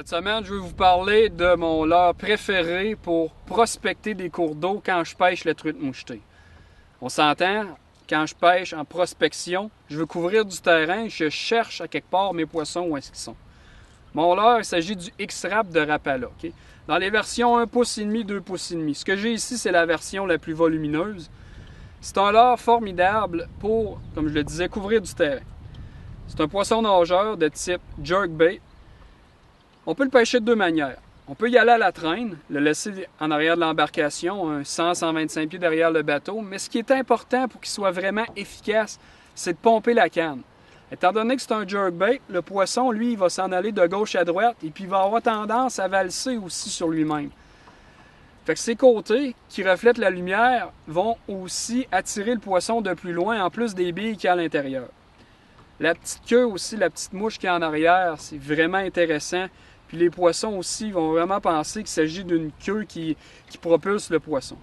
Cette semaine, je vais vous parler de mon leurre préféré pour prospecter des cours d'eau quand je pêche la truite mouchetée. On s'entend, quand je pêche en prospection, je veux couvrir du terrain, je cherche à quelque part mes poissons où est-ce qu'ils sont. Mon leurre, il s'agit du X-Rap de Rapala. Okay? Dans les versions 1 pouce et demi, 2 pouces et demi. Ce que j'ai ici, c'est la version la plus volumineuse. C'est un leurre formidable pour, comme je le disais, couvrir du terrain. C'est un poisson nageur de type jerkbait. On peut le pêcher de deux manières. On peut y aller à la traîne, le laisser en arrière de l'embarcation, un 100-125 pieds derrière le bateau, mais ce qui est important pour qu'il soit vraiment efficace, c'est de pomper la canne. Étant donné que c'est un jerkbait, le poisson, lui, il va s'en aller de gauche à droite et puis il va avoir tendance à valser aussi sur lui-même. Fait que ses côtés, qui reflètent la lumière, vont aussi attirer le poisson de plus loin, en plus des billes qu'il y a à l'intérieur. La petite queue aussi, la petite mouche qui est en arrière, c'est vraiment intéressant. Puis les poissons aussi vont vraiment penser qu'il s'agit d'une queue qui propulse le poisson.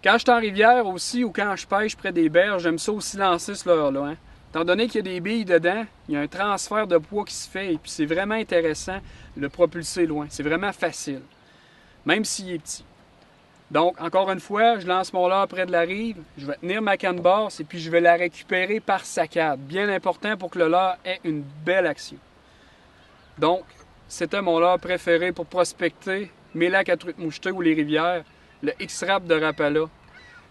Quand je suis en rivière aussi ou quand je pêche près des berges, j'aime ça aussi lancer ce leurre-là. Hein. Étant donné qu'il y a des billes dedans, il y a un transfert de poids qui se fait et puis c'est vraiment intéressant de le propulser loin. C'est vraiment facile, même s'il est petit. Donc, encore une fois, je lance mon leurre près de la rive, je vais tenir ma canne basse et puis je vais la récupérer par saccade. Bien important pour que le leurre ait une belle action. Donc, c'était mon leurre préféré pour prospecter mes lacs à truite mouchetée ou les rivières, le X-Rap de Rapala.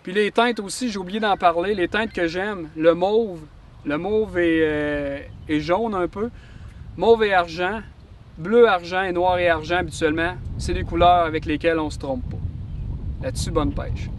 Puis les teintes aussi, j'ai oublié d'en parler, les teintes que j'aime, le mauve est jaune un peu, mauve et argent, bleu, argent et noir et argent habituellement, c'est des couleurs avec lesquelles on ne se trompe pas. Là-dessus, bonne pêche.